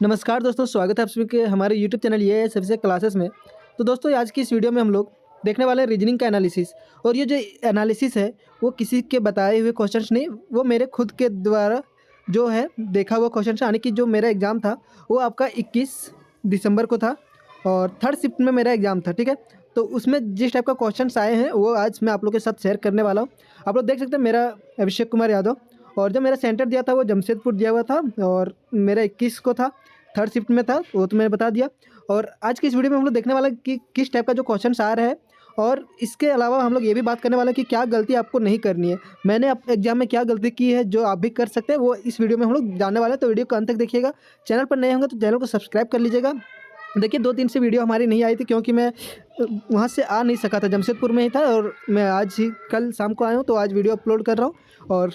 नमस्कार दोस्तों, स्वागत है आप सभी के हमारे यूट्यूब चैनल ये है सबसे क्लासेस में। तो दोस्तों आज की इस वीडियो में हम लोग देखने वाले हैं रीजनिंग का एनालिसिस। और ये जो एनालिसिस है वो किसी के बताए हुए क्वेश्चंस नहीं, वो मेरे खुद के द्वारा जो है देखा हुआ क्वेश्चन है। यानी कि जो मेरा एग्ज़ाम था वो आपका 21 दिसंबर को था और थर्ड शिफ्ट में मेरा एग्ज़ाम था, ठीक है। तो उसमें जिस टाइप का क्वेश्चन आए हैं वो आज मैं आप लोग के साथ शेयर करने वाला हूँ। आप लोग देख सकते हैं मेरा अभिषेक कुमार यादव, और जो मेरा सेंटर दिया था वो जमशेदपुर दिया हुआ था और मेरा 21 को था, थर्ड शिफ्ट में था, वो तो मैंने बता दिया। और आज की इस वीडियो में हम लोग देखने वाला कि किस टाइप का जो क्वेश्चन आ रहा है, और इसके अलावा हम लोग ये भी बात करने वाले हैं कि क्या गलती आपको नहीं करनी है। मैंने एग्जाम में क्या गलती की है जो आप भी कर सकते हैं, वो इस वीडियो में हम लोग जानने वाले हैं। तो वीडियो को अंत तक देखिएगा। चैनल पर नए होंगे तो चैनल को सब्सक्राइब कर लीजिएगा। देखिए 2-3 से वीडियो हमारी नहीं आई थी क्योंकि मैं वहाँ से आ नहीं सका था, जमशेदपुर में ही था, और मैं आज ही कल शाम को आया हूँ तो आज वीडियो अपलोड कर रहा हूँ। और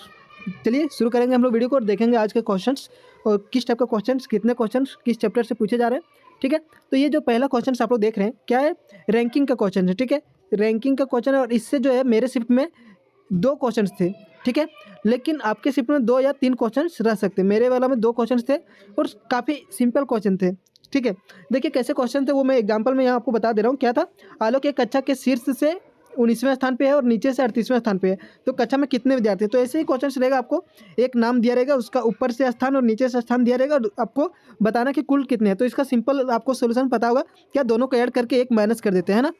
चलिए शुरू करेंगे हम लोग वीडियो को और देखेंगे आज के क्वेश्चंस और किस टाइप का क्वेश्चंस, कितने क्वेश्चंस किस चैप्टर से पूछे जा रहे हैं, ठीक है। तो ये जो पहला क्वेश्चन आप लोग देख रहे हैं क्या है, रैंकिंग का क्वेश्चन है, ठीक है। रैंकिंग का क्वेश्चन है और इससे जो है मेरे शिफ्ट में 2 क्वेश्चंस थे, ठीक है। लेकिन आपके शिफ्ट में 2 या 3 क्वेश्चंस रह सकते हैं। मेरे वाला में 2 क्वेश्चंस थे और काफ़ी सिंपल क्वेश्चन थे, ठीक है। देखिए कैसे क्वेश्चन थे वो मैं एग्जांपल में यहाँ आपको बता दे रहा हूँ। क्या था, आलोक एक कक्षा के शीर्ष से 19वें स्थान पे है और नीचे से 38वें स्थान पे है, तो कक्षा में कितने विद्यार्थी हैं। तो ऐसे ही क्वेश्चन रहेगा, आपको एक नाम दिया रहेगा, उसका ऊपर से स्थान और नीचे से स्थान दिया रहेगा और आपको बताना कि कुल कितने हैं। तो इसका सिंपल आपको सोल्यूशन पता होगा, क्या दोनों को ऐड करके एक माइनस कर देते हैं ना।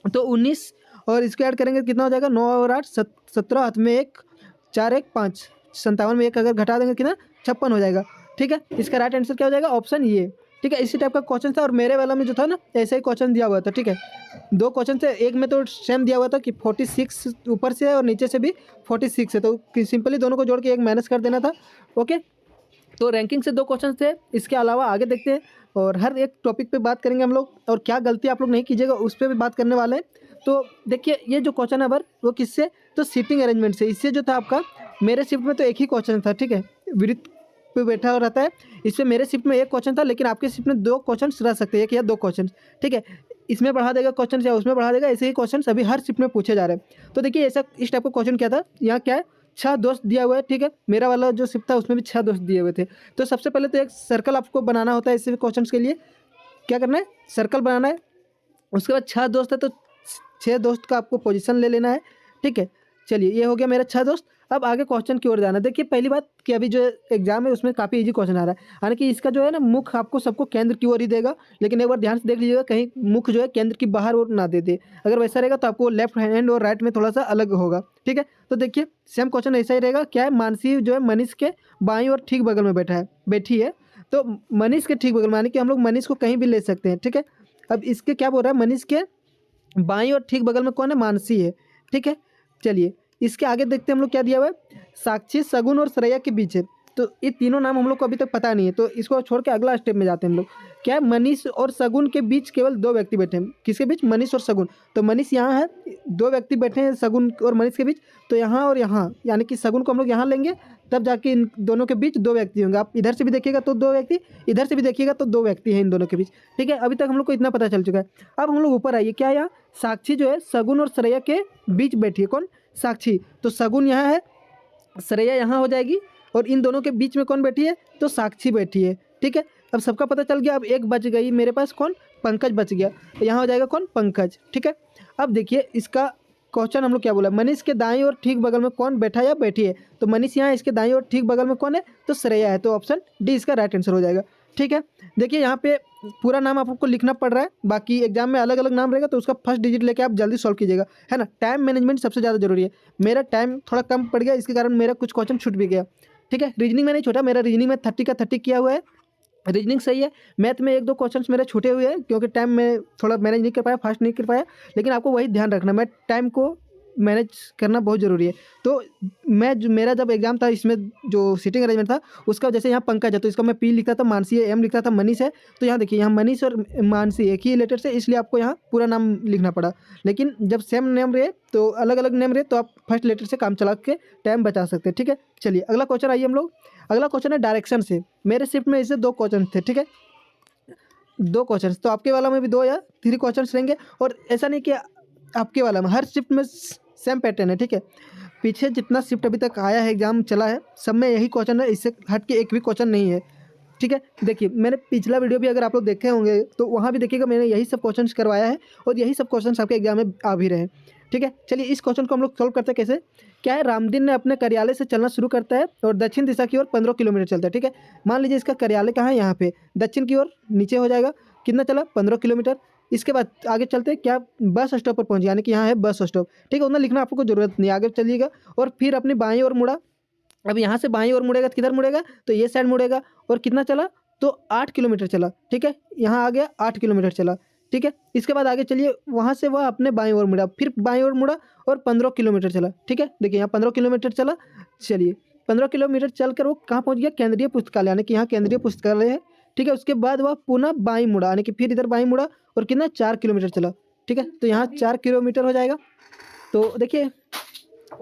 तो 19 और इसको ऐड करेंगे कितना हो जाएगा, 9 और 8 17, हाथ में 1, 4 1 5, 57 में 1 अगर घटा देंगे कितना, 56 हो जाएगा, ठीक है। इसका राइट आंसर क्या हो जाएगा, ऑप्शन ये, ठीक है। इसी टाइप का क्वेश्चन था और मेरे वाला में जो था ना ऐसे ही क्वेश्चन दिया हुआ था, ठीक है। 2 क्वेश्चन थे, एक में तो सेम दिया हुआ था कि 46 ऊपर से है और नीचे से भी 46 है, तो सिंपली दोनों को जोड़ के एक माइनस कर देना था, ओके। तो रैंकिंग से 2 क्वेश्चन थे। इसके अलावा आगे देखते हैं और हर एक टॉपिक पे बात करेंगे हम लोग, और क्या गलती आप लोग नहीं कीजिएगा उस पर भी बात करने वाले हैं। तो देखिए ये जो क्वेश्चन है बर वो किससे, तो सीटिंग अरेंजमेंट से। इससे जो था आपका, मेरे शिफ्ट में तो एक ही क्वेश्चन था, ठीक है, वृत्त पे बैठा रहता है। इसमें मेरे शिफ्ट में एक क्वेश्चन था, लेकिन आपके शिफ्ट में 2 क्वेश्चन रह सकते हैं, 1 या 2 क्वेश्चन, ठीक है। इसमें बढ़ा देगा क्वेश्चन या उसमें बढ़ा देगा, ऐसे ही क्वेश्चन अभी हर शिफ्ट में पूछे जा रहे हैं। तो देखिए ऐसा इस टाइप का क्वेश्चन क्या था, यहाँ क्या है, 6 दोस्त दिया हुआ है, ठीक है। मेरा वाला जो शिफ्ट था उसमें भी 6 दोस्त दिए हुए थे। तो सबसे पहले तो एक सर्कल आपको बनाना होता है। इस क्वेश्चन के लिए क्या करना है, सर्कल बनाना है। उसके बाद 6 दोस्त है तो 6 दोस्त का आपको पोजीशन ले लेना है, ठीक है। चलिए ये हो गया मेरा 6 दोस्त। अब आगे क्वेश्चन की ओर जाना। देखिए पहली बात कि अभी जो एग्जाम है उसमें काफ़ी इजी क्वेश्चन आ रहा है, यानी कि इसका जो है ना मुख आपको सबको केंद्र की ओर ही देगा, लेकिन एक बार ध्यान से देख लीजिएगा कहीं मुख जो है केंद्र की बाहर ओर ना दे दे। अगर वैसा रहेगा तो आपको लेफ्ट हैंड और राइट में थोड़ा सा अलग होगा, ठीक है। तो देखिए सेम क्वेश्चन ऐसा ही रहेगा। क्या है, मानसी जो है मनीष के बाईं और ठीक बगल में बैठी है। तो मनीष के ठीक बगल में, यानी कि हम लोग मनीष को कहीं भी ले सकते हैं, ठीक है। अब इसके क्या बोल रहा है, मनीष के बाईं और ठीक बगल में कौन है, मानसी है, ठीक है। चलिए इसके आगे देखते हैं हम लोग क्या दिया हुआ है, साक्षी, सगुन और श्रेया के बीच है। तो ये तीनों नाम हम लोग को अभी तक पता नहीं है, तो इसको छोड़ के अगला स्टेप में जाते हैं हम लोग। क्या है, मनीष और सगुन के बीच केवल 2 व्यक्ति बैठे हैं। किसके बीच, मनीष और सगुन। तो मनीष यहाँ है, 2 व्यक्ति बैठे हैं सगुन और मनीष के बीच, तो यहाँ और यहाँ, यानी कि सगुन को हम लोग यहाँ लेंगे, तब जाके इन दोनों के बीच 2 व्यक्ति होंगे। आप इधर से भी देखिएगा तो 2 व्यक्ति, इधर से भी देखिएगा तो 2 व्यक्ति हैं इन दोनों के बीच, ठीक है। अभी तक हम लोग को इतना पता चल चुका है। अब हम लोग ऊपर आइए, क्या यहाँ साक्षी जो है सगुन और श्रेया के बीच बैठी है, कौन, साक्षी। तो सगुन यहाँ है, श्रेया यहाँ हो जाएगी, और इन दोनों के बीच में कौन बैठी है, तो साक्षी बैठी है, ठीक है। अब सबका पता चल गया। अब एक बच गई मेरे पास, कौन, पंकज बच गया, तो यहाँ हो जाएगा कौन, पंकज, ठीक है। अब देखिए इसका क्वेश्चन हम लोग क्या बोला, मनीष के दाईं और ठीक बगल में कौन बैठा या बैठी है। तो मनीष यहाँ, इसके दाईं और ठीक बगल में कौन है, तो श्रेया है। तो ऑप्शन डी इसका राइट आंसर हो जाएगा, ठीक है। देखिए यहाँ पे पूरा नाम आपको लिखना पड़ रहा है, बाकी एग्जाम में अलग अलग नाम रहेगा तो उसका फर्स्ट डिजिट लेके आप जल्दी सॉल्व कीजिएगा, है ना। टाइम मैनेजमेंट सबसे ज़्यादा जरूरी है। मेरा टाइम थोड़ा कम पड़ गया, इसके कारण मेरा कुछ क्वेश्चन छूट भी गया, ठीक है। रीजनिंग में नहीं छूटा, मेरा रीजनिंग में 30 का 30 किया हुआ है, रीजनिंग सही है। मैथ में 1-2 क्वेश्चंस मेरे छूटे हुए हैं क्योंकि टाइम में थोड़ा मैनेज नहीं कर पाया, फास्ट नहीं कर पाया, लेकिन आपको वही ध्यान रखना, मैं टाइम को मैनेज करना बहुत ज़रूरी है। तो मेरा जब एग्जाम था इसमें जो सीटिंग अरेंजमेंट था उसका, जैसे यहाँ पंकज है तो इसका मैं पी लिखता था, मानसी है, एम लिखता था, मनीष है, तो यहाँ देखिए यहाँ मनीष और मानसी एक ही लेटर से, इसलिए आपको यहाँ पूरा नाम लिखना पड़ा। लेकिन जब सेम नेम रहे तो अलग अलग नेम रहे तो आप फर्स्ट लेटर से काम चला के टाइम बचा सकते हैं, ठीक है। चलिए अगला क्वेश्चन आइए हम लोग। अगला क्वेश्चन है डायरेक्शन से। मेरे शिफ्ट में इससे 2 क्वेश्चन थे, ठीक है, 2 क्वेश्चन। तो आपके वाला में भी 2 या 3 क्वेश्चन रहेंगे, और ऐसा नहीं कि आपके वाला में, हर शिफ्ट में सेम पैटर्न है, ठीक है। पीछे जितना शिफ्ट अभी तक आया है, एग्जाम चला है, सब में यही क्वेश्चन है, इससे हट के एक भी क्वेश्चन नहीं है, ठीक है। देखिए मैंने पिछला वीडियो भी अगर आप लोग देखे होंगे तो वहाँ भी देखिएगा, मैंने यही सब क्वेश्चंस करवाया है और यही सब क्वेश्चंस आपके एग्जाम में आ भी रहे हैं। ठीक है, चलिए इस क्वेश्चन को हम लोग सोल्व करते हैं कैसे। क्या है, रामदीन ने अपने कार्यालय से चलना शुरू करता है और दक्षिण दिशा की ओर 15 किलोमीटर चलता है। ठीक है, मान लीजिए इसका कार्यालय कहाँ है, यहाँ पे दक्षिण की ओर नीचे हो जाएगा। कितना चला, 15 किलोमीटर। इसके बाद आगे चलते क्या, बस स्टॉप पर पहुँच, यानी कि यहाँ है बस स्टॉप। ठीक है, उतना लिखना आपको जरूरत नहीं, आगे चलिएगा और फिर अपनी बाईं ओर मुड़ा। अब यहाँ से बाईं ओर मुड़ेगा तो किधर मुड़ेगा, तो ये साइड मुड़ेगा। और कितना चला, तो 8 किलोमीटर चला। ठीक है, यहाँ आ गया 8 किलोमीटर चला। ठीक है, इसके बाद आगे चलिए, वहाँ से वह अपने बाईं ओर मुड़ा, फिर बाईं ओर मुड़ा और 15 किलोमीटर चला। ठीक है, देखिए यहाँ 15 किलोमीटर चला। चलिए 15 किलोमीटर चलकर वो कहाँ पहुँच गया, केंद्रीय पुस्तकालय, यानी कि यहाँ केंद्रीय पुस्तकालय है। ठीक है, उसके बाद वह पुनः बाईं मुड़ा, यानी कि फिर इधर बाईं मुड़ा और कितना 4 किलोमीटर चला। ठीक है, तो यहाँ 4 किलोमीटर हो जाएगा। तो देखिए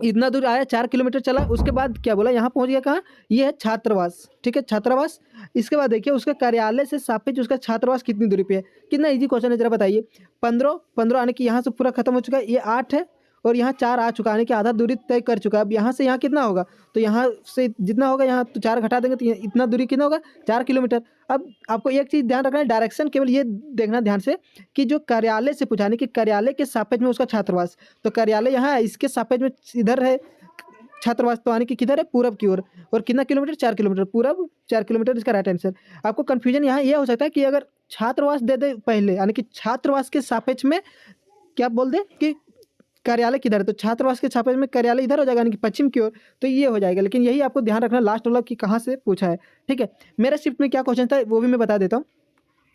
इतना दूर आया, 4 किलोमीटर चला। उसके बाद क्या बोला, यहाँ पहुँच गया कहाँ, ये है छात्रावास। ठीक है, छात्रावास। इसके बाद देखिए उसके कार्यालय से सापेक्ष उसका छात्रावास कितनी दूरी पे है। कितना इजी क्वेश्चन है, जरा बताइए। 15 आने की यहाँ से पूरा खत्म हो चुका है, ये 8 है और यहाँ 4 आ चुका है, यानी कि आधा दूरी तय कर चुका है। अब यहाँ से यहाँ कितना होगा, तो यहाँ से जितना होगा यहाँ तो 4 घटा देंगे तो इतना दूरी कितना होगा, 4 किलोमीटर। अब आपको एक चीज़ ध्यान रखना है, डायरेक्शन केवल ये देखना ध्यान से कि जो कार्यालय से पूछा, यानी कि कार्यालय के सापेक्ष में उसका छात्रावास, तो कार्यालय यहाँ है, इसके सापेक्ष में इधर है छात्रावास, तो यानी कि किधर है, पूरब की ओर। और कितना किलोमीटर, 4 किलोमीटर, पूरब 4 किलोमीटर, इसका राइट आंसर। आपको कन्फ्यूजन यहाँ ये हो सकता है कि अगर छात्रावास दे दे पहले, यानी कि छात्रावास के सापेक्ष में क्या बोल दे कि कार्यालय किधर है, तो छात्रावास के सापेक्ष में कार्यालय इधर हो जाएगा, यानी कि पश्चिम की ओर, तो ये हो जाएगा। लेकिन यही आपको ध्यान रखना लास्ट वाला कि कहाँ से पूछा है। ठीक है, मेरे शिफ्ट में क्या क्वेश्चन था वो भी मैं बता देता हूँ।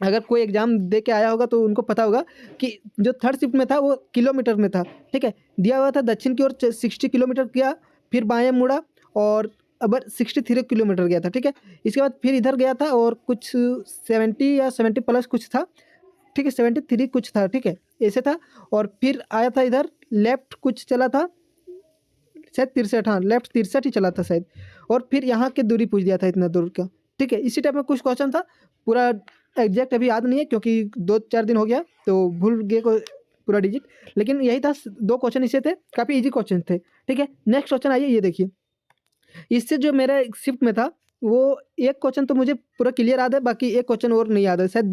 अगर कोई एग्जाम दे के आया होगा तो उनको पता होगा कि जो थर्ड शिफ्ट में था वो किलोमीटर में था। ठीक है, दिया हुआ था दक्षिण की ओर 60 किलोमीटर किया, फिर बाएं मुड़ा और अब 63 किलोमीटर गया था। ठीक है, इसके बाद फिर इधर गया था और कुछ 70 या 70 प्लस कुछ था। ठीक है, 73 कुछ था। ठीक है, ऐसे था। और फिर आया था इधर लेफ्ट कुछ चला था, शायद 63, हाँ लेफ्ट 63 ही चला था शायद। और फिर यहाँ की दूरी पूछ दिया था इतना दूर का। ठीक है, इसी टाइप में कुछ क्वेश्चन था, पूरा एग्जैक्ट अभी याद नहीं है क्योंकि 2-4 दिन हो गया तो भूल गए को पूरा डिजिट। लेकिन यही था, 2 क्वेश्चन इससे थे, काफ़ी इजी क्वेश्चन थे। ठीक है, नेक्स्ट क्वेश्चन आइए, ये देखिए। इससे जो मेरा शिफ्ट में था वो एक क्वेश्चन तो मुझे पूरा क्लियर याद है, बाकी एक क्वेश्चन और नहीं याद है, शायद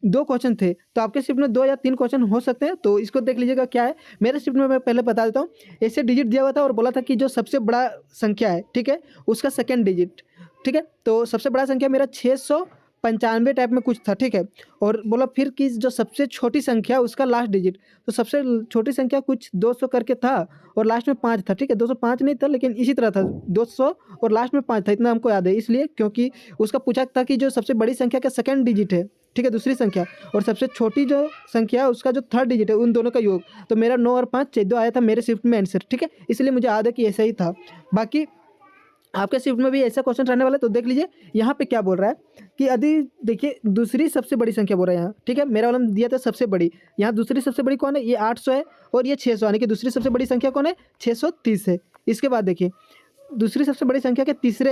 2 क्वेश्चन थे। तो आपके शिफ्ट में 2 या 3 क्वेश्चन हो सकते हैं, तो इसको देख लीजिएगा क्या है। मेरे शिफ्ट में मैं पहले बता देता हूँ। ऐसे डिजिट दिया हुआ था और बोला था कि जो सबसे बड़ा संख्या है, ठीक है, उसका सेकेंड डिजिट। ठीक है, तो सबसे बड़ा संख्या मेरा 695 टाइप में कुछ था। ठीक है, और बोला फिर कि जो सबसे छोटी संख्या उसका लास्ट डिजिट, तो सबसे छोटी संख्या कुछ 200 करके था और लास्ट में 5 था। ठीक है, 205 नहीं था लेकिन इसी तरह था, 200 और लास्ट में 5 था, इतना हमको याद है। इसलिए क्योंकि उसका पूछा था कि जो सबसे बड़ी संख्या का सेकेंड डिजिट है, ठीक है, दूसरी संख्या, और सबसे छोटी जो संख्या है उसका जो थर्ड डिजिट है, उन दोनों का योग। तो मेरा 9 और 5 14 आया था मेरे शिफ्ट में आंसर। ठीक है, इसलिए मुझे याद है कि ऐसा ही था। बाकी आपके शिफ्ट में भी ऐसा क्वेश्चन रहने वाला है, तो देख लीजिए यहाँ पे क्या बोल रहा है कि यदि देखिए दूसरी सबसे बड़ी संख्या बोल रहा है यहाँ। ठीक है, मेरा वाला में दिया था सबसे बड़ी, यहाँ दूसरी सबसे बड़ी कौन है, ये 800 है और ये 600, यानी कि दूसरी सबसे बड़ी संख्या कौन है, 630 है। इसके बाद देखिए दूसरी सबसे बड़ी संख्या के तीसरा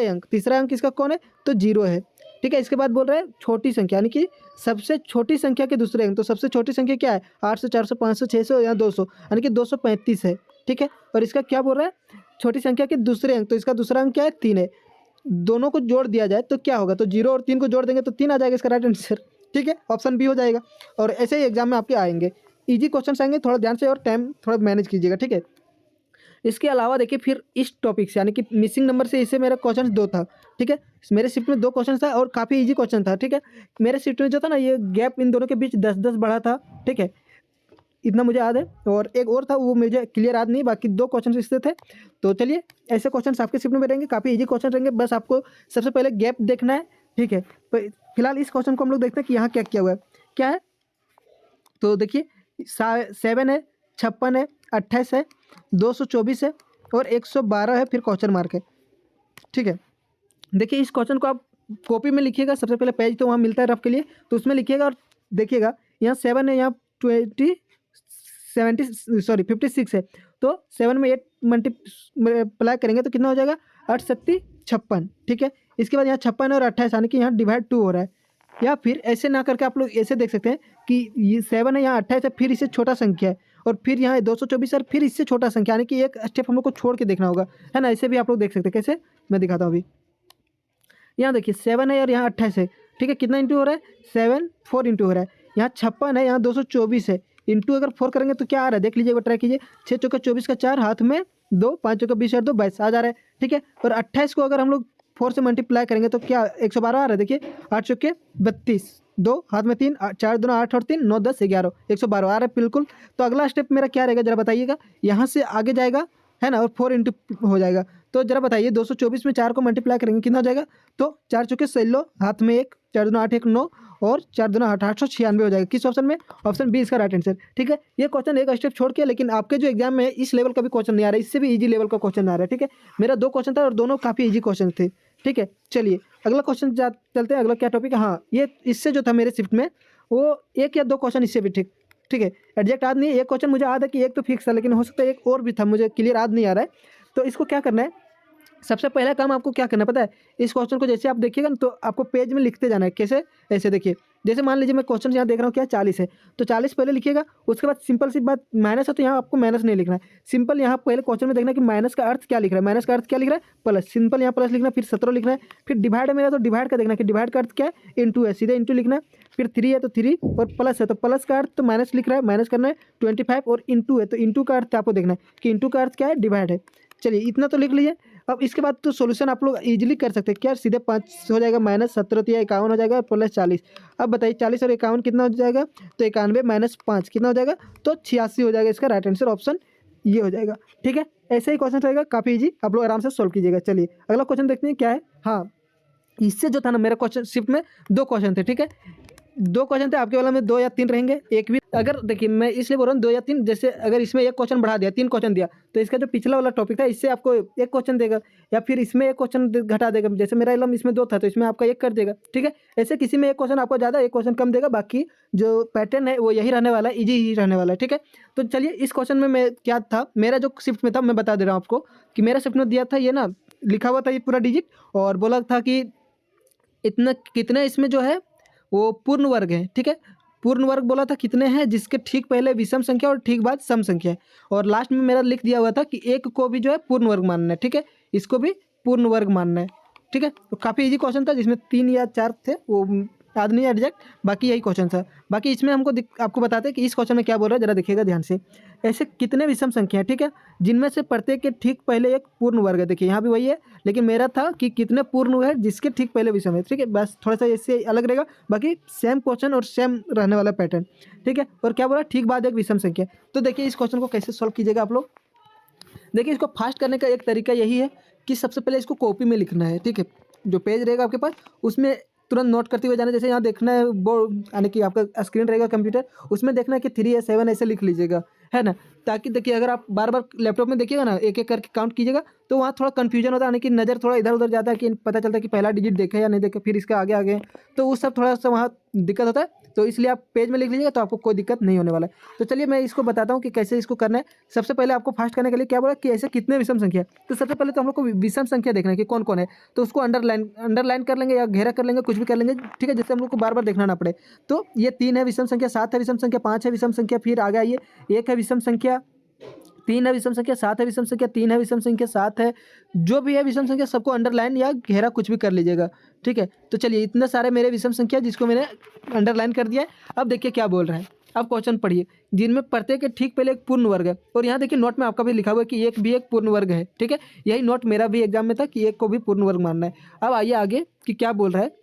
अंक इसका कौन है, तो 0 है। ठीक है, इसके बाद बोल रहा है छोटी संख्या, यानी कि सबसे छोटी संख्या के दूसरे अंक, तो सबसे छोटी संख्या क्या है, 800, 400, 500, 600 या 200, यानी कि 235 है। ठीक है, और इसका क्या बोल रहा है, छोटी संख्या के दूसरे अंक, तो इसका दूसरा अंक क्या है, 3 है। दोनों को जोड़ दिया जाए तो क्या होगा, तो 0 और 3 को जोड़ देंगे तो 3 आ जाएगा इसका राइट आंसर। ठीक है, ऑप्शन बी हो जाएगा। और ऐसे ही एग्जाम में आपके आएंगे, इजी क्वेश्चन आएंगे, थोड़ा ध्यान से और टाइम थोड़ा मैनेज कीजिएगा। ठीक है, इसके अलावा देखिए फिर इस टॉपिक से, यानी कि मिसिंग नंबर से, इससे मेरा क्वेश्चन 2 था। ठीक है, मेरे शिफ्ट में 2 क्वेश्चन था और काफ़ी इजी क्वेश्चन था। ठीक है, मेरे शिफ्ट में जो था ना, ये गैप इन दोनों के बीच 10-10 बढ़ा था। ठीक है, इतना मुझे याद है, और एक और था वो मुझे क्लियर याद नहीं, बाकी 2 क्वेश्चन इससे थे। तो चलिए ऐसे क्वेश्चन आपके शिफ्ट में रहेंगे, काफ़ी इजी क्वेश्चन रहेंगे, बस आपको सबसे पहले गैप देखना है। ठीक है, तो फिलहाल इस क्वेश्चन को हम लोग देखते हैं कि यहाँ क्या किया हुआ है, क्या है। तो देखिए 7 है, 56 है, 28 है, 224 है और 112 है, फिर क्वेश्चन मार्क है। ठीक है, देखिए इस क्वेश्चन को आप कॉपी में लिखिएगा, सबसे पहले पेज तो वहाँ मिलता है रफ के लिए, तो उसमें लिखिएगा और देखिएगा यहाँ 7 है, यहाँ 56 है, तो 7 में 8 मल्टीप्लाई करेंगे तो कितना हो जाएगा, 8 7 56। ठीक है, इसके बाद यहाँ 56 और 28, यानी कि यहाँ डिवाइड 2 हो रहा है। या फिर ऐसे ना करके आप लोग ऐसे देख सकते हैं कि ये 7 है, यहाँ 28 है, फिर इससे छोटा संख्या है, और फिर यहाँ 224 और फिर इससे छोटा संख्या, यानी कि एक स्टेप हम लोग को छोड़ के देखना होगा, है ना। ऐसे भी आप लोग देख सकते हैं, कैसे मैं दिखाता हूँ अभी। यहाँ देखिए 7 है और यहाँ 28 है, ठीक है। कितना इंटू हो रहा है? 7 4 इंटू हो रहा है। यहाँ 56 है, यहाँ 224 है, इंटू अगर 4 करेंगे तो क्या आ रहा है देख लीजिए, ट्राई कीजिए। 6 चौका 24 का 4, हाथ में 2, 5 चौका 20 और 2 22 आ जा रहा है, ठीक है। और 28 को अगर हम लोग 4 से मल्टीप्लाई करेंगे तो क्या 112 आ रहा है, देखिए 8 चौके 32, 2 हाथ में 3, 4 दूना 8 और 3 9 10 11, 112 आ रहा है बिल्कुल। तो अगला स्टेप मेरा क्या रहेगा जरा बताइएगा। यहाँ से आगे जाएगा है ना, और 4 इंटू हो जाएगा। तो जरा बताइए 224 में 4 को मल्टीप्लाई करेंगे कितना हो जाएगा? तो 4 चौके 16, हाथ में 1, 4 दूना 8 1 9 और 4 दूना 8 896 हो जाएगा। किस ऑप्शन में? ऑप्शन बी इसका राइट आंसर, ठीक है। ये क्वेश्चन एक स्टेप छोड़ के, लेकिन आपके जो एग्जाम में इस लेवल का भी क्वेश्चन नहीं आ रहा है, इससे भी इजी लेवल का क्वेश्चन आ रहा है, ठीक है। मेरा 2 क्वेश्चन था और दोनों काफ़ी इजी क्वेश्चन थे, ठीक है। चलिए अगला क्वेश्चन चलते हैं। अगला क्या टॉपिक है? हाँ, ये इससे जो था मेरे शिफ्ट में वो 1 या 2 क्वेश्चन इससे भी ठीक है। एग्जैक्ट याद नहीं है, एक क्वेश्चन मुझे याद है कि एक तो फिक्स था, लेकिन हो सकता है एक और भी था, मुझे क्लियर याद नहीं आ रहा है। तो इसको क्या करना है, सबसे पहला काम आपको क्या करना पता है? इस क्वेश्चन को जैसे आप देखिएगा ना तो आपको पेज में लिखते जाना है। कैसे? ऐसे देखिए, जैसे मान लीजिए मैं क्वेश्चन यहाँ देख रहा हूँ क्या 40 है, तो 40 पहले लिखिएगा। उसके बाद सिंपल सी बात, माइनस है तो यहाँ आपको माइनस नहीं लिखना है। सिंपल यहाँ पहले क्वेश्चन में देखना है कि माइनस का अर्थ क्या लिख रहा है। माइनस का अर्थ क्या लिख रहा है? प्लस। सिंपल यहाँ प्लस लिखना है, फिर 17 लिखना है। फिर डिवाइड है मेरा तो डिवाइड का देखना है कि डिवाइड का अर्थ क्या है, इंटू है, सीधे इंटू लिखना है। फिर 3 है तो 3 और प्लस है तो प्लस का अर्थ तो माइनस लिख रहा है, माइनस करना है। 25 और इंटू है तो इंटू का अर्थ आपको देखना है कि इंटू का अर्थ क्या है, डिवाइड है। चलिए इतना तो लिख लीजिए। अब इसके बाद तो सॉल्यूशन आप लोग इजीली कर सकते हैं। क्या सीधे 5 हो जाएगा, माइनस 17 तो 51 हो जाएगा, प्लस 40। अब बताइए 40 और 51 कितना हो जाएगा? तो 91 माइनस 5 कितना हो जाएगा? तो 86 हो जाएगा। इसका राइट आंसर ऑप्शन ये हो जाएगा, ठीक है। ऐसे ही क्वेश्चन रहेगा, काफ़ी इजी, आप लोग आराम से सॉल्व कीजिएगा। चलिए अगला क्वेश्चन देखते हैं क्या है। हाँ, इससे जो था ना मेरा क्वेश्चन शिफ्ट में 2 क्वेश्चन थे, ठीक है। 2 क्वेश्चन थे, आपके वाला में 2 या 3 रहेंगे। एक भी अगर देखिए मैं इसलिए बोल रहा हूँ 2 या 3, जैसे अगर इसमें एक क्वेश्चन बढ़ा दिया, 3 क्वेश्चन दिया, तो इसका जो पिछला वाला टॉपिक था इससे आपको एक क्वेश्चन देगा, या फिर इसमें एक क्वेश्चन घटा देगा। जैसे मेरा इलम इसमें 2 था तो इसमें आपका 1 कर देगा, ठीक है। ऐसे किसी में एक क्वेश्चन आपको ज़्यादा, एक क्वेश्चन कम देगा, बाकी जो पैटर्न है वो यही रहने वाला है, ईजी ही रहने वाला है, ठीक है। तो चलिए इस क्वेश्चन में मैं क्या था, मेरा जो शिफ्ट में था मैं बता दे रहा हूँ आपको कि मेरा शिफ्ट में दिया था ये ना, लिखा हुआ था ये पूरा डिजिट, और बोला था कि इतना कितने इसमें जो है वो पूर्ण वर्ग है, ठीक है। पूर्ण वर्ग बोला था कितने हैं, जिसके ठीक पहले विषम संख्या और ठीक बाद सम संख्या है। और लास्ट में मेरा लिख दिया हुआ था कि एक को भी जो है पूर्ण वर्ग मानना है, ठीक है। इसको भी पूर्ण वर्ग मानना है, ठीक है। तो काफ़ी इजी क्वेश्चन था, जिसमें 3 या 4 थे, वो याद नहीं है एग्जैक्ट, बाकी यही क्वेश्चन था। बाकी इसमें हमको आपको बताते हैं कि इस क्वेश्चन में क्या बोल रहा है, जरा देखिएगा ध्यान से। ऐसे कितने विषम संख्या है, ठीक है, जिनमें से प्रत्येक के ठीक पहले एक पूर्ण वर्ग है। देखिए यहाँ भी वही है, लेकिन मेरा था कि कितने पूर्ण है जिसके ठीक पहले विषम है, ठीक है। बस थोड़ा सा इससे अलग रहेगा, बाकी सेम क्वेश्चन और सेम रहने वाला पैटर्न, ठीक है। और क्या बोला, ठीक बाद एक विषम संख्या। तो देखिए इस क्वेश्चन को कैसे सॉल्व कीजिएगा आप लोग। देखिए इसको फास्ट करने का एक तरीका यही है कि सबसे पहले इसको कॉपी में लिखना है, ठीक है। जो पेज रहेगा आपके पास उसमें तुरंत नोट करते हुए जाना। जैसे यहाँ देखना है बोर्ड, यानी कि आपका स्क्रीन रहेगा कंप्यूटर, उसमें देखना है कि 3 या 7 ऐसे लिख लीजिएगा, है ना। ताकि देखिए अगर आप बार बार लैपटॉप में देखिएगा ना, एक एक करके काउंट कीजिएगा, तो वहाँ थोड़ा कन्फ्यूजन होता है, यानी कि नज़र थोड़ा इधर उधर जाता है कि पता चलता है कि पहला डिजिट देखे या नहीं देखे, फिर इसका आगे आगे, तो उस सब थोड़ा सा वहाँ दिक्कत होता है। तो इसलिए आप पेज में लिख लीजिएगा तो आपको कोई दिक्कत नहीं होने वाला है। तो चलिए मैं इसको बताता हूँ कि कैसे इसको करना है। सबसे पहले आपको फास्ट करने के लिए क्या बोला कि ऐसे कितने विषम संख्या। तो सबसे पहले तो हम लोग को विषम संख्या देखना है कि कौन कौन है। तो उसको अंडरलाइन कर लेंगे या घेरा कर लेंगे, कुछ भी कर लेंगे, ठीक है, जिससे हम लोग को बार बार देखना ना पड़े। तो ये 3 है विषम संख्या, 7 है विषम संख्या, 5 है विषम संख्या, फिर आगे आइए 1 है विषम संख्या, 3 है विषम संख्या, 7 है विषम संख्या, 3 है विषम संख्या, 7 है, जो भी है विषम संख्या सबको अंडरलाइन या घेरा कुछ भी कर लीजिएगा, ठीक है। तो चलिए इतने सारे मेरे विषम संख्या जिसको मैंने अंडरलाइन कर दिया है। अब देखिए क्या बोल रहा है, अब क्वेश्चन पढ़िए। जिनमें प्रत्येक के ठीक पहले एक पूर्ण वर्ग है, और यहाँ देखिए नोट में आपका भी लिखा हुआ है कि एक भी एक पूर्ण वर्ग है, ठीक है। यही नोट मेरा भी एग्जाम में था कि एक को भी पूर्ण वर्ग मानना है। अब आइए आगे कि क्या बोल रहा है,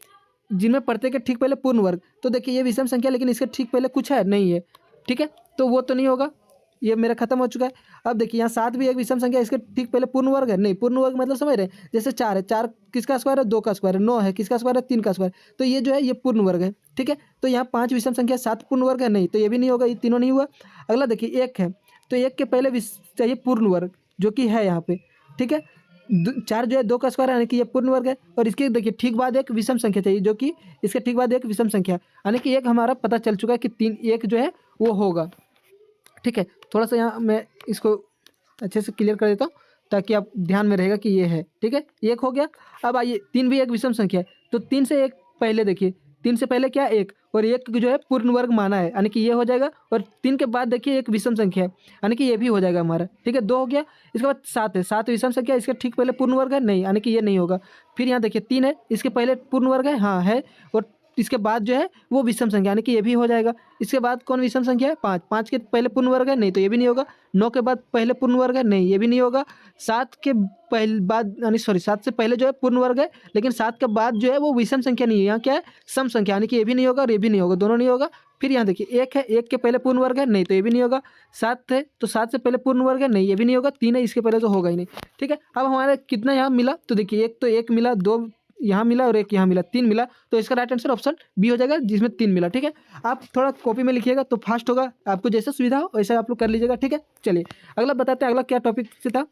जिनमें प्रत्येक के ठीक पहले पूर्ण वर्ग। तो देखिए ये विषम संख्या, लेकिन इसके ठीक पहले कुछ है नहीं है, ठीक है, तो वो तो नहीं होगा, ये मेरा खत्म हो चुका है। अब देखिए यहाँ 7 भी एक विषम संख्या, इसके ठीक पहले पूर्ण वर्ग है नहीं। पूर्ण वर्ग मतलब समझ रहे हैं, जैसे 4 है, 4 किसका स्क्वायर है, 2 का स्क्वायर है। 9 है, किसका स्क्वायर है, 3 का स्क्वायर। तो ये जो है ये पूर्ण वर्ग है, ठीक है। तो यहाँ 5 विषम संख्या, 7 पूर्ण वर्ग है नहीं, तो ये भी नहीं होगा, ये तीनों नहीं हुआ। अगला देखिए 1 है, तो 1 के पहले चाहिए पूर्ण वर्ग, जो कि है यहाँ पे, ठीक है। 4 जो है 2 का स्क्वायर, यानी कि ये पूर्ण वर्ग है। और इसके देखिए ठीक बाद एक विषम संख्या चाहिए, जो कि इसके ठीक बाद एक विषम संख्या, यानी कि एक हमारा पता चल चुका है कि 3 1 जो है वो होगा, ठीक है। थोड़ा सा यहाँ मैं इसको अच्छे से क्लियर कर देता हूँ ताकि आप ध्यान में रहेगा कि ये है, ठीक है। 1 हो गया। अब आइए 3 भी एक विषम संख्या है, तो 3 से एक पहले देखिए 3 से पहले क्या है 1, और 1 जो है पूर्ण वर्ग माना है, यानी कि ये हो जाएगा। और 3 के बाद देखिए एक विषम संख्या है, यानी कि ये भी हो जाएगा हमारा, ठीक है। 2 हो गया, इसके बाद 7 है, 7 विषम संख्या, इसके ठीक पहले पूर्ण वर्ग है नहीं, यानी कि ये नहीं होगा। फिर यहाँ देखिए 3 है, इसके पहले पूर्ण वर्ग है, हाँ है, और इसके बाद जो है वो विषम संख्या, यानी कि ये भी हो जाएगा। इसके बाद कौन विषम संख्या है 5, 5 के पहले पूर्ण वर्ग है नहीं, तो ये भी नहीं होगा। 9 के बाद पहले पूर्ण वर्ग है नहीं, ये भी नहीं होगा। 7 के पहले बाद यानी 7 से पहले जो है पूर्ण वर्ग है, लेकिन 7 के बाद जो है वो विषम संख्या नहीं है, यहाँ क्या है सम संख्या, यानी कि ये भी नहीं होगा और ये भी नहीं होगा, दोनों नहीं होगा। फिर यहाँ देखिए 1 है, 1 के पहले पूर्ण वर्ग है नहीं, तो ये भी नहीं होगा। 7 है तो 7 से पहले पूर्ण वर्ग है नहीं, ये भी नहीं होगा। 3 है, इसके पहले तो होगा ही नहीं, ठीक है। अब हमारे कितना यहाँ मिला, तो देखिए एक तो 1 मिला, 2 यहाँ मिला और 1 यहाँ मिला, 3 मिला, तो इसका राइट आंसर ऑप्शन बी हो जाएगा, जिसमें 3 मिला, ठीक है। आप थोड़ा कॉपी में लिखिएगा तो फास्ट होगा, आपको जैसा सुविधा हो वैसा आप लोग कर लीजिएगा, ठीक है। चलिए अगला बताते हैं, अगला क्या टॉपिक से था।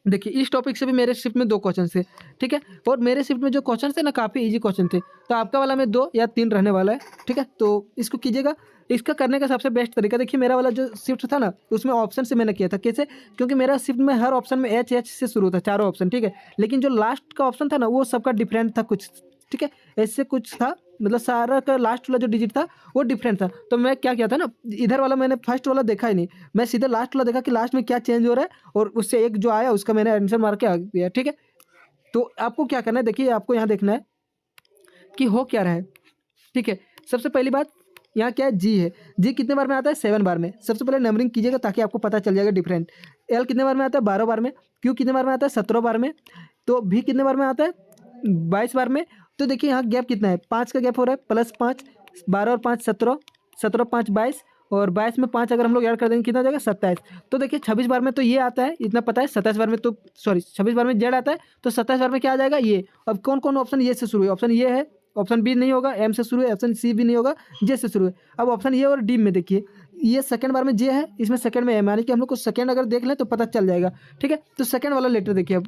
देखिए इस टॉपिक से भी मेरे शिफ्ट में 2 क्वेश्चन थे, ठीक है। और मेरे शिफ्ट में जो क्वेश्चन थे ना काफ़ी इजी क्वेश्चन थे, तो आपका वाला में 2 या 3 रहने वाला है, ठीक है। तो इसको कीजिएगा। इसका करने का सबसे बेस्ट तरीका देखिए, मेरा वाला जो शिफ्ट था ना उसमें ऑप्शन से मैंने किया था। कैसे? क्योंकि मेरा शिफ्ट में हर ऑप्शन में एच से शुरू था, चारों ऑप्शन, ठीक है। लेकिन जो लास्ट का ऑप्शन था ना वो सबका डिफरेंट था कुछ, ठीक है। ऐसे कुछ था, मतलब सारा का लास्ट वाला जो डिजिट था वो डिफरेंट था। तो मैं क्या किया था ना, इधर वाला मैंने फर्स्ट वाला देखा ही नहीं, मैं सीधे लास्ट वाला देखा कि लास्ट में क्या चेंज हो रहा है, और उससे एक जो आया उसका मैंने आंसर मार के आ गया, ठीक है। तो आपको क्या करना है, देखिए आपको यहाँ देखना है कि हो क्या रहा है, ठीक है। सबसे पहली बात यहाँ क्या है, जी है, जी कितने बार में आता है 7 बार में। सबसे पहले नंबरिंग कीजिएगा ताकि आपको पता चल जाएगा डिफरेंट। एल कितने बार में आता है 12 बार में। क्यू कितने बार में आता है 17 बार में। तो भी कितने बार में आता है 22 बार में। तो देखिए यहाँ गैप कितना है, 5 का गैप हो रहा है, +5, 12 और 5 17, 17 5 22, और 22 में 5 अगर हम लोग ऐड कर देंगे कितना हो जाएगा 27। तो देखिए 26 बार में तो ये आता है, इतना पता है। 27 बार में तो 26 बार में जेड आता है, तो 27 बार में क्या आ जाएगा ये। अब कौन कौन ऑप्शन ये से शुरू है, ऑप्शन ये है, ऑप्शन बी नहीं होगा, एम से शुरू है, ऑप्शन सी भी नहीं होगा, जे से शुरू है। अब ऑप्शन ए और डी में देखिए, ये सेकंड बार में जे है, इसमें सेकंड में एम, यानी कि हम लोग को सेकंड अगर देख लें तो पता चल जाएगा, ठीक है। तो सेकंड वाला लेटर देखिए अब,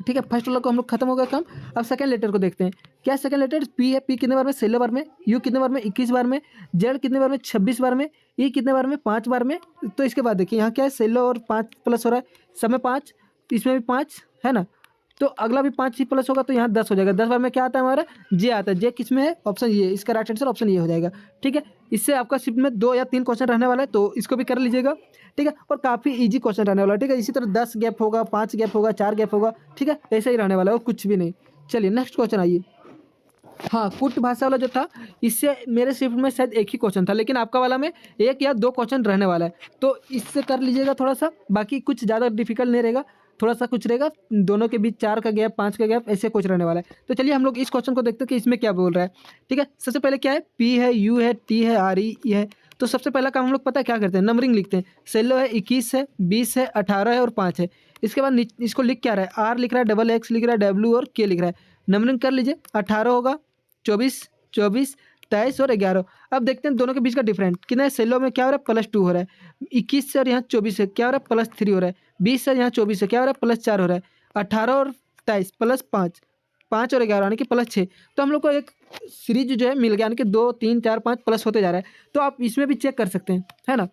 ठीक है। फर्स्ट वाला को हम लोग खत्म हो गया काम। अब सेकंड लेटर को देखते हैं, क्या सेकंड लेटर पी है, पी कितने बार में 16 बार में, यू कितने बार में 21 बार में, जेड कितने बार में 26 बार में, ई कितने बार में 5 बार में। तो इसके बाद देखिए यहाँ क्या है, 16 और 5 प्लस हो रहा है, सब में 5, इसमें भी 5 है ना। तो अगला भी 5 ही प्लस होगा, तो यहाँ 10 हो जाएगा। 10 बार में क्या आता है हमारा, जे आता है। जे किस में है, ऑप्शन ये, इसका राइट आंसर ऑप्शन ये हो जाएगा, ठीक है। इससे आपका शिफ्ट में 2 या 3 क्वेश्चन रहने वाला है, तो इसको भी कर लीजिएगा, ठीक है। और काफ़ी इजी क्वेश्चन रहने वाला है, ठीक है। इसी तरह 10 गैप होगा, 5 गैप होगा, 4 गैप होगा, ठीक है। ऐसे ही रहने वाला है और कुछ भी नहीं। चलिए नेक्स्ट क्वेश्चन आइए। हाँ, कुट भाषा वाला जो था, इससे मेरे शिफ्ट में शायद एक ही क्वेश्चन था, लेकिन आपका वाला में 1 या 2 क्वेश्चन रहने वाला है, तो इससे कर लीजिएगा थोड़ा सा। बाकी कुछ ज़्यादा डिफिकल्ट नहीं रहेगा, थोड़ा सा कुछ रहेगा, दोनों के बीच 4 का गैप, 5 का गैप, ऐसे कुछ रहने वाला है। तो चलिए हम लोग इस क्वेश्चन को देखते हैं कि इसमें क्या बोल रहा है, ठीक है। सबसे पहले क्या है, पी है, यू है, टी है, आर ई है। तो सबसे पहला काम हम लोग पता है क्या करते हैं, नंबरिंग लिखते हैं। 16 है, 21 है, 20 है, 18 है और 5 है। इसके बाद इसको लिख क्या रहा है, आर लिख रहा है, डबल एक्स लिख रहा है, डब्ल्यू और के लिख रहा है। नंबरिंग कर लीजिए, 18 होगा, 24, 24, 23 और 11। अब देखते हैं दोनों के बीच का डिफरेंट कितना है। 16 में क्या हो रहा है, +2 हो रहा है। 21 से और यहाँ 24 से क्या हो रहा है, +3 हो रहा है। 20 से यहाँ 24 से क्या हो रहा है, +4 हो रहा है। 18 और 23 +5, 5 और 11 यानी कि +6। तो हम लोग को एक सीरीज जो है मिल गया, यानी कि 2 3 4 5 प्लस होते जा रहा है। तो आप इसमें भी चेक कर सकते हैं, है ना।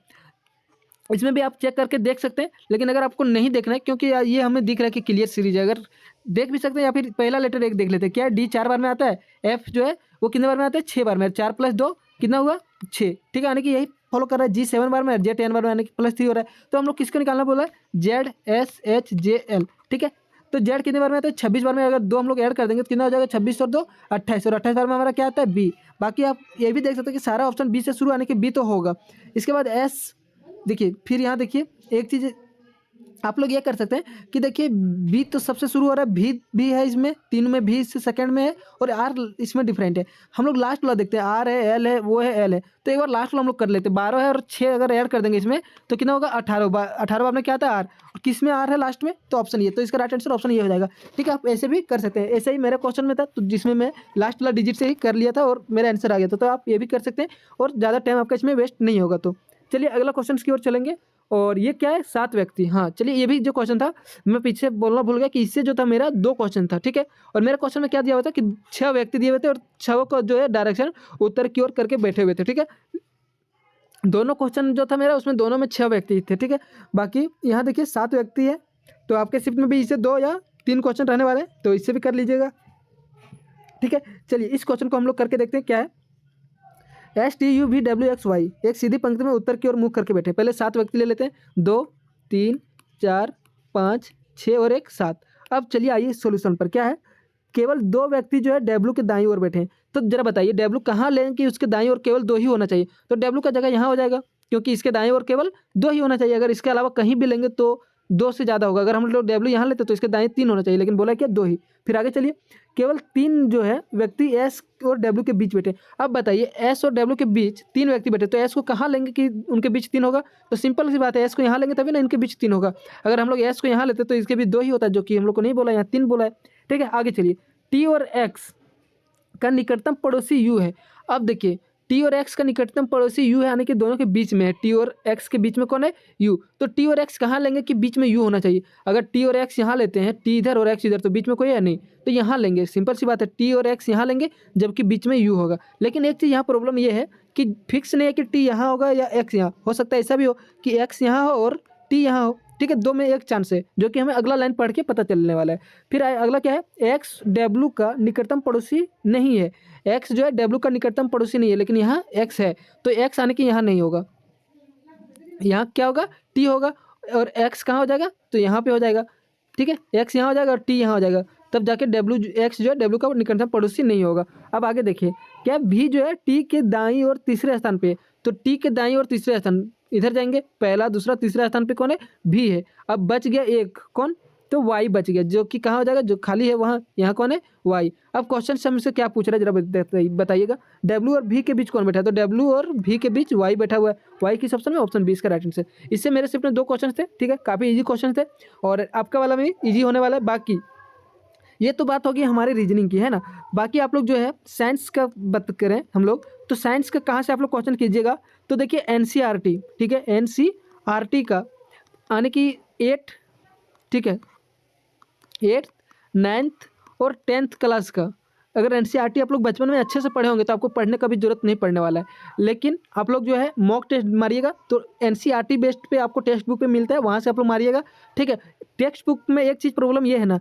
इसमें भी आप चेक करके देख सकते हैं, लेकिन अगर आपको नहीं देखना है, क्योंकि ये हमें दिख रहा है कि क्लियर सीरीज है, अगर देख भी सकते हैं, या फिर पहला लेटर एक देख लेते हैं। क्या है, डी 4 बार में आता है, एफ जो है वो कितने बार में आता है, 6 बार में। 4 + 2 कितना हुआ, 6, ठीक है। यानी कि यही फॉलो कर रहा है। जी 7 बार में, जे 10 बार में, यानी कि +3 हो रहा है। तो हम लोग किसको निकालना बोला है, Z S H J L, ठीक है। तो जेड कितने बार में आता है, 26 बार में। अगर 2 हम लोग ऐड कर देंगे तो कितना हो जाएगा, 26 और 2 28, और 28 बार में हमारा क्या आता है, बी। बाकी आप ये भी देख सकते हैं कि सारा ऑप्शन बी से शुरू, यानी कि बी तो होगा। इसके बाद एस देखिए, फिर यहाँ देखिए एक चीज़ आप लोग ये कर सकते हैं कि देखिए बी तो सबसे शुरू हो रहा है, भी है इसमें, 3 में भी से सेकंड में है, और आर इसमें डिफरेंट है। हम लोग लास्ट वाला देखते हैं, आर है, एल है, वो है, एल है। तो एक बार लास्ट वाला हम लोग कर लेते हैं। 12 है और 6 अगर ऐड कर देंगे इसमें तो कितना होगा, 18। 18 बार में क्या आता है, आर, और किस में आर है लास्ट में, तो ऑप्शन ये। तो इसका राइट आंसर ऑप्शन ये हो जाएगा, ठीक है। आप ऐसे भी कर सकते हैं। ऐसे ही मेरे क्वेश्चन में था, तो जिसमें मैं लास्ट वाला डिजिट से ही कर लिया था और मेरा आंसर आ गया था। तो आप ये भी कर सकते हैं और ज़्यादा टाइम आपका इसमें वेस्ट नहीं होगा। तो चलिए अगला क्वेश्चन की ओर चलेंगे। और ये क्या है, 7 व्यक्ति। हाँ चलिए, ये भी जो क्वेश्चन था मैं पीछे बोलना भूल गया कि इससे जो था मेरा 2 क्वेश्चन था, ठीक है। और मेरे क्वेश्चन में क्या दिया हुआ था कि 6 व्यक्ति दिए हुए थे और 6 को जो है डायरेक्शन उत्तर की ओर करके बैठे हुए थे, ठीक है। दोनों क्वेश्चन जो था मेरा उसमें दोनों में 6 व्यक्ति थे, ठीक है। बाकी यहाँ देखिए 7 व्यक्ति है, तो आपके शिफ्ट में भी इससे 2 या 3 क्वेश्चन रहने वाले हैं, तो इससे भी कर लीजिएगा। ठीक है, चलिए इस क्वेश्चन को हम लोग करके देखते हैं क्या है। STUVWXY एक सीधी पंक्ति में उत्तर की ओर मुख करके बैठे। पहले 7 व्यक्ति ले लेते हैं, 2 3 4 5 6 और 1 7। अब चलिए आइए सॉल्यूशन पर। क्या है, केवल 2 व्यक्ति जो है डब्ल्यू के दाईं ओर बैठे हैं। तो जरा बताइए डब्ल्यू कहाँ लें कि उसके दाईं ओर केवल 2 ही होना चाहिए। तो डब्ल्यू का जगह यहाँ हो जाएगा, क्योंकि इसके दाईं ओर केवल 2 ही होना चाहिए। अगर इसके अलावा कहीं भी लेंगे तो 2 से ज़्यादा होगा। अगर हम लोग डब्ल्यू यहाँ लेते तो इसके दाएं 3 होना चाहिए, लेकिन बोला क्या 2 ही। फिर आगे चलिए, केवल 3 जो है व्यक्ति एस और डब्ल्यू के बीच बैठे। अब बताइए एस और डब्ल्यू के बीच 3 व्यक्ति बैठे, तो एस को कहाँ लेंगे कि उनके बीच 3 होगा। तो सिंपल सी बात है, एस को यहाँ लेंगे तभी ना इनके बीच 3 होगा। अगर हम लोग एस को यहाँ लेते तो इसके बीच 2 ही होता है, जो कि हम लोग को नहीं बोला, यहाँ 3 बोला है। ठीक है, आगे चलिए, टी और एक्स का निकटतम पड़ोसी यू है। अब देखिए टी और एक्स का निकटतम पड़ोसी यू है, यानी कि दोनों के बीच में है। टी और एक्स के बीच में कौन है, यू। तो टी और एक्स कहाँ लेंगे कि बीच में यू होना चाहिए। अगर टी और एक्स यहाँ लेते हैं, टी इधर और एक्स इधर, तो बीच में कोई है नहीं, तो यहाँ लेंगे। सिंपल सी बात है, टी और एक्स यहाँ लेंगे जबकि बीच में यू होगा। लेकिन एक चीज़ यहाँ प्रॉब्लम ये है कि फिक्स नहीं है कि टी यहाँ होगा या एक्स यहाँ। हो सकता है ऐसा भी हो कि एक्स यहाँ हो और टी यहाँ हो। ठीक है, 2 में 1 चांस है, जो कि हमें अगला लाइन पढ़ के पता चलने वाला है। फिर अगला क्या है, एक्स डब्ल्यू का निकटतम पड़ोसी नहीं है। एक्स जो है डब्ल्यू का निकटतम पड़ोसी नहीं है, लेकिन यहाँ एक्स है, तो एक्स आने की यहाँ नहीं होगा। यहाँ क्या होगा, टी होगा, और एक्स कहाँ हो जाएगा, तो यहाँ पे हो जाएगा। ठीक है, एक्स यहाँ हो जाएगा और टी यहाँ हो जाएगा, तब जाके डब्ल्यू एक्स जो है डब्ल्यू का निकटतम पड़ोसी नहीं होगा। अब आगे देखिए, क्या भी जो है टी के दाईं और तीसरे स्थान पे है। तो टी के दाईं और तीसरे स्थान इधर जाएंगे, पहला दूसरा तीसरा स्थान पे कौन है, भी है। अब बच गया एक, कौन, तो वाई बच गया, जो कि कहाँ हो जाएगा, जो खाली है वहाँ, यहाँ कौन है, वाई। अब क्वेश्चन से हमसे क्या पूछ रहा है जरा बताइएगा, डब्ल्यू और भी के बीच कौन बैठा है। तो डब्ल्यू और भी के बीच वाई बैठा हुआ है। वाई किस ऑप्शन में, ऑप्शन 20 का राइट आंसर। इससे मेरे सिर्फ 2 क्वेश्चन थे। ठीक है, काफ़ी ईजी क्वेश्चन थे, और आपका वाला भी ईजी होने वाला है। बाकी ये तो बात होगी हमारी रीजनिंग की, है ना। बाकी आप लोग जो है साइंस का बात करें हम लोग, तो साइंस का कहाँ से आप लोग क्वेश्चन कीजिएगा। तो देखिए एनसीईआरटी, ठीक है, एनसीईआरटी का आने की 8, ठीक है, 8th 9th और 10th क्लास का, अगर एनसीईआरटी आप लोग बचपन में अच्छे से पढ़े होंगे तो आपको पढ़ने का भी जरूरत नहीं पड़ने वाला है। लेकिन आप लोग जो है मॉक टेस्ट मारिएगा, तो एनसीईआरटी बेस्ड पे आपको टेक्स्ट बुक पे मिलता है, वहाँ से आप लोग मारिएगा। ठीक है, टेक्स्ट बुक में एक चीज़ प्रॉब्लम ये है ना,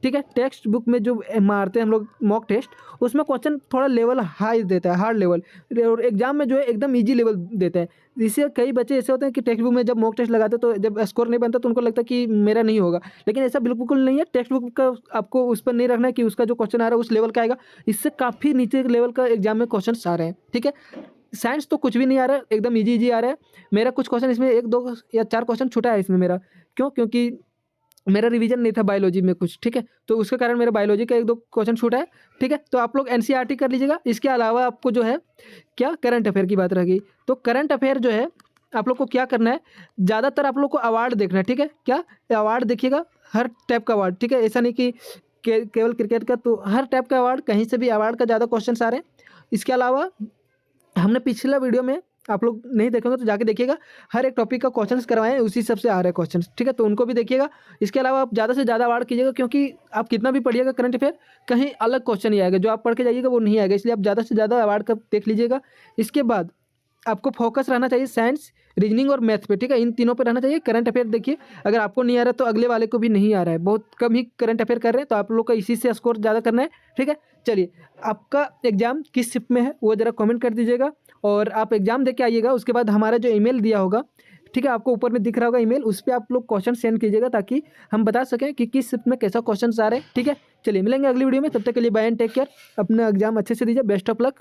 ठीक है, टेक्स्ट बुक में जो मारते हैं हम लोग मॉक टेस्ट, उसमें क्वेश्चन थोड़ा लेवल हाई देता है, हार्ड लेवल, और एग्जाम में जो है एकदम इजी लेवल देता है। इससे कई बच्चे ऐसे होते हैं कि टेक्स्ट बुक में जब मॉक टेस्ट लगाते हैं तो जब स्कोर नहीं बनता तो उनको लगता है कि मेरा नहीं होगा, लेकिन ऐसा बिल्कुल नहीं है। टेक्स्ट बुक का आपको उस पर नहीं रखना है कि उसका जो क्वेश्चन आ रहा है उस लेवल का आएगा, इससे काफ़ी नीचे लेवल का एग्जाम में क्वेश्चन आ रहे हैं। ठीक है, साइंस तो कुछ भी नहीं आ रहा है, एकदम ईजी आ रहा है। मेरा कुछ क्वेश्चन इसमें 1 2 या 4 क्वेश्चन छूटा है इसमें मेरा, क्योंकि मेरा रिवीजन नहीं था बायोलॉजी में कुछ। ठीक है, तो उसके कारण मेरा बायोलॉजी का 1 2 क्वेश्चन छूटा है। ठीक है, तो आप लोग एनसीईआरटी कर लीजिएगा। इसके अलावा आपको जो है क्या, करंट अफेयर की बात रहेगी, तो करंट अफेयर जो है आप लोग को क्या करना है, ज़्यादातर आप लोग को अवार्ड देखना है। ठीक है, क्या अवार्ड देखिएगा, हर टाइप का अवार्ड। ठीक है, ऐसा नहीं कि केवल क्रिकेट का, तो हर टाइप का अवार्ड, कहीं से भी अवार्ड का ज़्यादा क्वेश्चन आ रहे हैं। इसके अलावा हमने पिछला वीडियो में, आप लोग नहीं देखेंगे तो जाके देखिएगा, हर एक टॉपिक का क्वेश्चंस करवाए हैं, उसी सबसे आ रहे हैं क्वेश्चंस। ठीक है, तो उनको भी देखिएगा। इसके अलावा आप ज़्यादा से ज़्यादा अवार्ड कीजिएगा, क्योंकि आप कितना भी पढ़िएगा करंट अफेयर, कहीं अलग क्वेश्चन ही आएगा, जो आप पढ़ के जाइएगा वो नहीं आएगा, इसलिए आप ज़्यादा से ज़्यादा अवार्ड का देख लीजिएगा। इसके बाद आपको फोकस रहना चाहिए साइंस, रीजनिंग और मैथ पे। ठीक है, इन तीनों पे रहना चाहिए। करंट अफेयर देखिए, अगर आपको नहीं आ रहा तो अगले वाले को भी नहीं आ रहा है, बहुत कम ही करंट अफेयर कर रहे हैं, तो आप लोग का इसी से स्कोर ज़्यादा करना है। ठीक है, चलिए आपका एग्जाम किस शिफ्ट में है वो ज़रा कमेंट कर दीजिएगा, और आप एग्जाम दे के आइएगा। उसके बाद हमारा जो ईमेल दिया होगा, ठीक है, आपको ऊपर में दिख रहा होगा ईमेल, उस पर आप लोग क्वेश्चन सेंड कीजिएगा, ताकि हम बता सकें कि किस शिफ्ट में कैसा क्वेश्चन आ रहे हैं। ठीक है, चलिए मिलेंगे अगली वीडियो में, तब तक के लिए बाय एंड टेक केयर। अपना एग्जाम अच्छे से दीजिए, बेस्ट ऑफ लक।